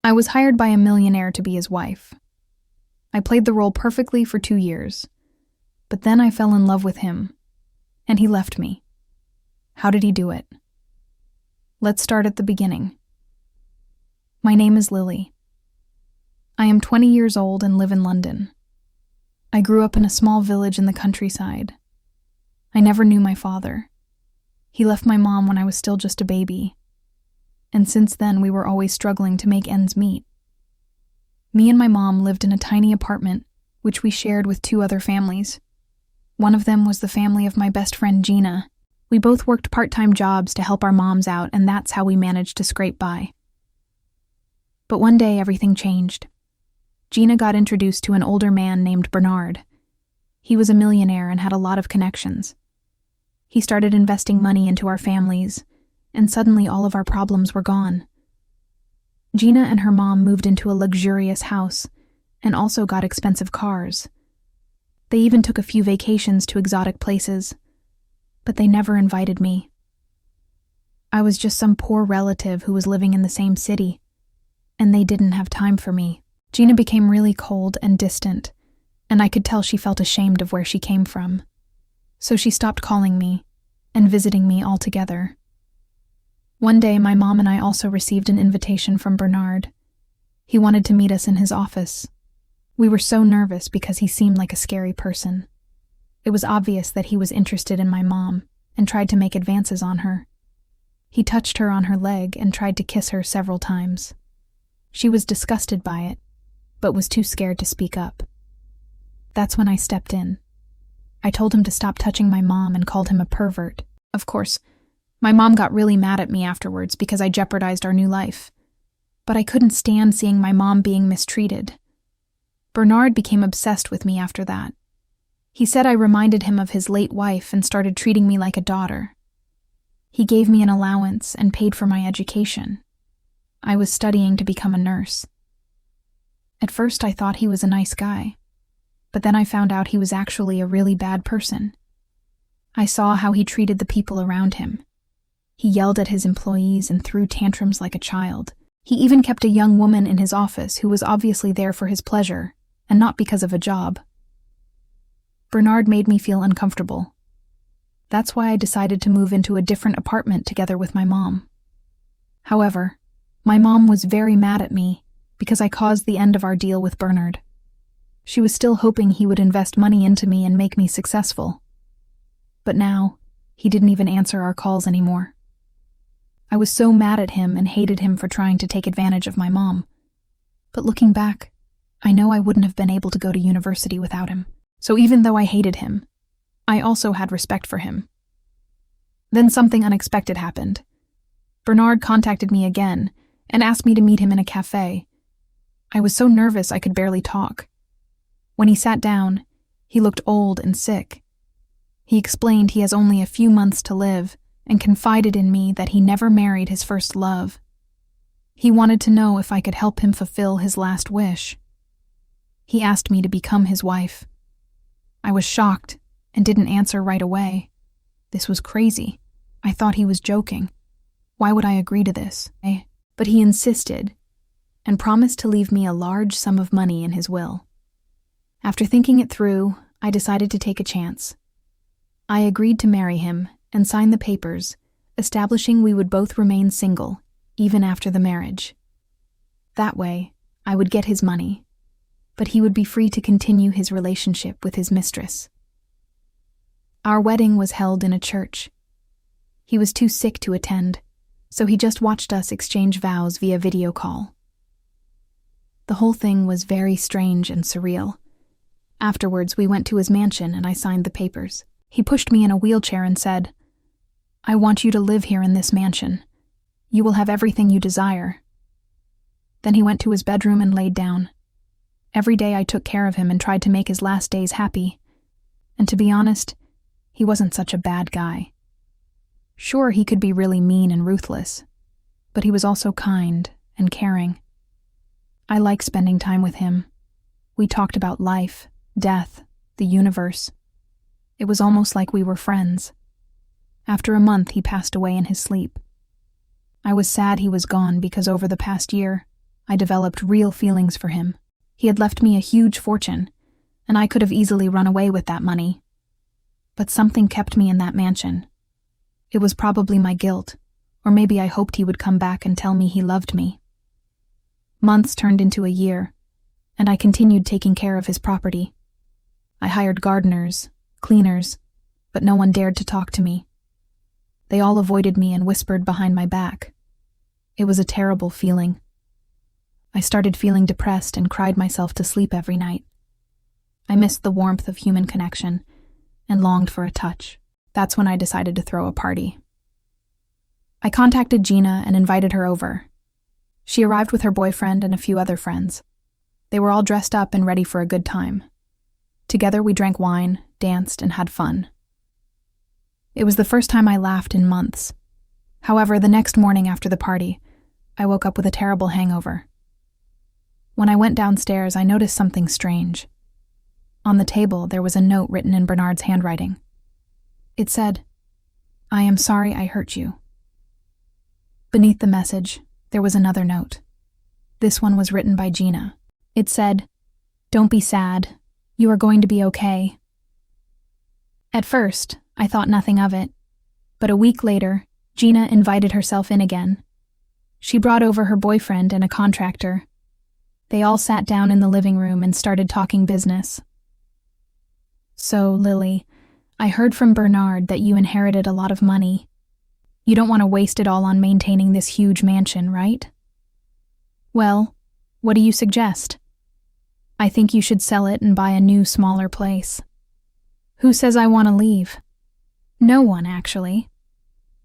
I was hired by a millionaire to be his wife. I played the role perfectly for 2 years, but then I fell in love with him, and he left me. How did he do it? Let's start at the beginning. My name is Lily. I am 20 years old and live in London. I grew up in a small village in the countryside. I never knew my father. He left my mom when I was still just a baby, and since then we were always struggling to make ends meet. Me and my mom lived in a tiny apartment, which we shared with 2 other families. One of them was the family of my best friend Gina. We both worked part-time jobs to help our moms out, and that's how we managed to scrape by. But one day everything changed. Gina got introduced to an older man named Bernard. He was a millionaire and had a lot of connections. He started investing money into our families, and suddenly all of our problems were gone. Gina and her mom moved into a luxurious house and also got expensive cars. They even took a few vacations to exotic places, but they never invited me. I was just some poor relative who was living in the same city, and they didn't have time for me. Gina became really cold and distant, and I could tell she felt ashamed of where she came from. So she stopped calling me and visiting me altogether. One day, my mom and I also received an invitation from Bernard. He wanted to meet us in his office. We were so nervous because he seemed like a scary person. It was obvious that he was interested in my mom and tried to make advances on her. He touched her on her leg and tried to kiss her several times. She was disgusted by it, but was too scared to speak up. That's when I stepped in. I told him to stop touching my mom and called him a pervert. Of course, my mom got really mad at me afterwards because I jeopardized our new life. But I couldn't stand seeing my mom being mistreated. Bernard became obsessed with me after that. He said I reminded him of his late wife and started treating me like a daughter. He gave me an allowance and paid for my education. I was studying to become a nurse. At first I thought he was a nice guy, but then I found out he was actually a really bad person. I saw how he treated the people around him. He yelled at his employees and threw tantrums like a child. He even kept a young woman in his office who was obviously there for his pleasure, and not because of a job. Bernard made me feel uncomfortable. That's why I decided to move into a different apartment together with my mom. However, my mom was very mad at me because I caused the end of our deal with Bernard. She was still hoping he would invest money into me and make me successful. But now, he didn't even answer our calls anymore. I was so mad at him and hated him for trying to take advantage of my mom. But looking back, I know I wouldn't have been able to go to university without him. So even though I hated him, I also had respect for him. Then something unexpected happened. Bernard contacted me again and asked me to meet him in a cafe. I was so nervous I could barely talk. When he sat down, he looked old and sick. He explained he has only a few months to live and confided in me that he never married his first love. He wanted to know if I could help him fulfill his last wish. He asked me to become his wife. I was shocked and didn't answer right away. This was crazy. I thought he was joking. Why would I agree to this? But he insisted and promised to leave me a large sum of money in his will. After thinking it through, I decided to take a chance. I agreed to marry him and sign the papers, establishing we would both remain single, even after the marriage. That way, I would get his money, but he would be free to continue his relationship with his mistress. Our wedding was held in a church. He was too sick to attend, so he just watched us exchange vows via video call. The whole thing was very strange and surreal. Afterwards, we went to his mansion and I signed the papers. He pushed me in a wheelchair and said, "I want you to live here in this mansion. You will have everything you desire." Then he went to his bedroom and laid down. Every day I took care of him and tried to make his last days happy. And to be honest, he wasn't such a bad guy. Sure, he could be really mean and ruthless, but he was also kind and caring. I liked spending time with him. We talked about life, death, the universe. It was almost like we were friends. After a month, he passed away in his sleep. I was sad he was gone because over the past year, I developed real feelings for him. He had left me a huge fortune, and I could have easily run away with that money. But something kept me in that mansion. It was probably my guilt, or maybe I hoped he would come back and tell me he loved me. Months turned into a year, and I continued taking care of his property. I hired gardeners, cleaners, but no one dared to talk to me. They all avoided me and whispered behind my back. It was a terrible feeling. I started feeling depressed and cried myself to sleep every night. I missed the warmth of human connection and longed for a touch. That's when I decided to throw a party. I contacted Gina and invited her over. She arrived with her boyfriend and a few other friends. They were all dressed up and ready for a good time. Together we drank wine, danced, and had fun. It was the first time I laughed in months. However, the next morning after the party, I woke up with a terrible hangover. When I went downstairs, I noticed something strange. On the table, there was a note written in Bernard's handwriting. It said, "I am sorry I hurt you." Beneath the message, there was another note. This one was written by Gina. It said, "Don't be sad. You are going to be okay." At first, I thought nothing of it, but a week later, Gina invited herself in again. She brought over her boyfriend and a contractor. They all sat down in the living room and started talking business. "So, Lily, I heard from Bernard that you inherited a lot of money. You don't want to waste it all on maintaining this huge mansion, right? Well, what do you suggest? I think you should sell it and buy a new, smaller place." "Who says I want to leave?" "No one, actually.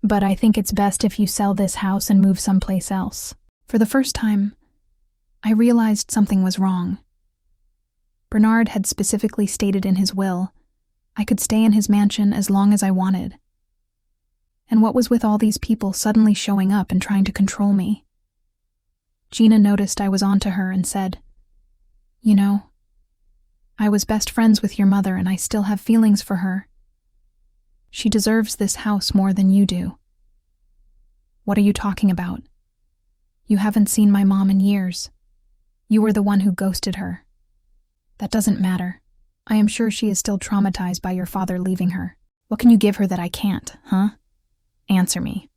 But I think it's best if you sell this house and move someplace else." For the first time, I realized something was wrong. Bernard had specifically stated in his will I could stay in his mansion as long as I wanted. And what was with all these people suddenly showing up and trying to control me? Gina noticed I was onto her and said, "You know, I was best friends with your mother and I still have feelings for her. She deserves this house more than you do." "What are you talking about? You haven't seen my mom in years. You were the one who ghosted her." "That doesn't matter. I am sure she is still traumatized by your father leaving her. What can you give her that I can't, huh? Answer me."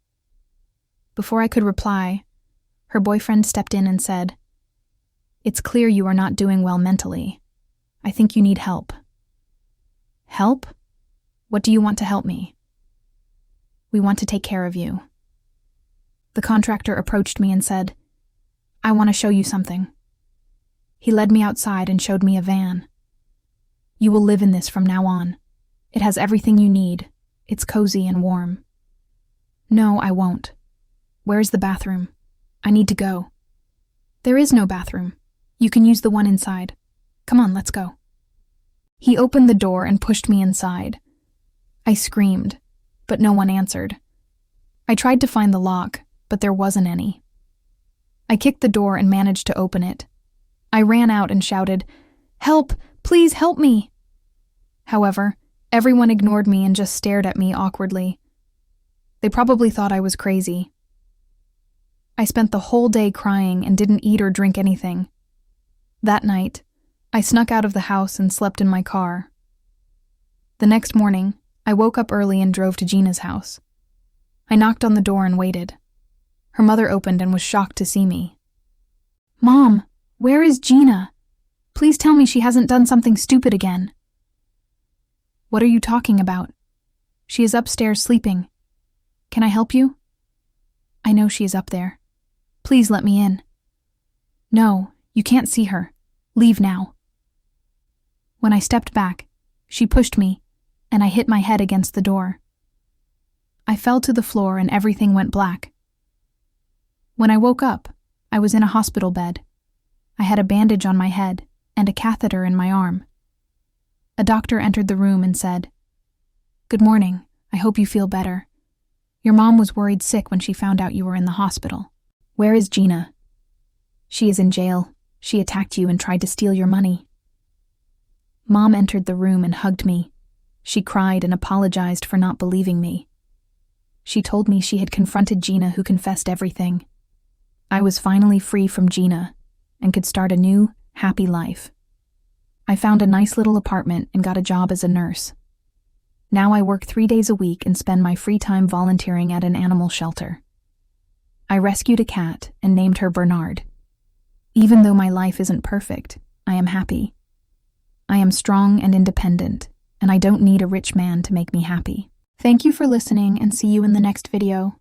Before I could reply, her boyfriend stepped in and said, "It's clear you are not doing well mentally. I think you need help." "Help? What do you want to help me?" "We want to take care of you." The contractor approached me and said, "I want to show you something." He led me outside and showed me a van. "You will live in this from now on. It has everything you need. It's cozy and warm." "No, I won't. Where's the bathroom? I need to go." "There is no bathroom. You can use the one inside. Come on, let's go." He opened the door and pushed me inside. I screamed, but no one answered. I tried to find the lock, but there wasn't any. I kicked the door and managed to open it. I ran out and shouted, "Help! Please help me!" However, everyone ignored me and just stared at me awkwardly. They probably thought I was crazy. I spent the whole day crying and didn't eat or drink anything. That night, I snuck out of the house and slept in my car. The next morning, I woke up early and drove to Gina's house. I knocked on the door and waited. Her mother opened and was shocked to see me. "Mom, where is Gina? Please tell me she hasn't done something stupid again." "What are you talking about? She is upstairs sleeping. Can I help you?" "I know she is up there. Please let me in." "No, you can't see her. Leave now." When I stepped back, she pushed me, and I hit my head against the door. I fell to the floor and everything went black. When I woke up, I was in a hospital bed. I had a bandage on my head and a catheter in my arm. A doctor entered the room and said, "Good morning. I hope you feel better. Your mom was worried sick when she found out you were in the hospital." "Where is Gina?" "She is in jail. She attacked you and tried to steal your money." Mom entered the room and hugged me. She cried and apologized for not believing me. She told me she had confronted Gina, who confessed everything. I was finally free from Gina, and could start a new, happy life. I found a nice little apartment and got a job as a nurse. Now I work 3 days a week and spend my free time volunteering at an animal shelter. I rescued a cat and named her Bernard. Even though my life isn't perfect, I am happy. I am strong and independent, and I don't need a rich man to make me happy. Thank you for listening, and see you in the next video.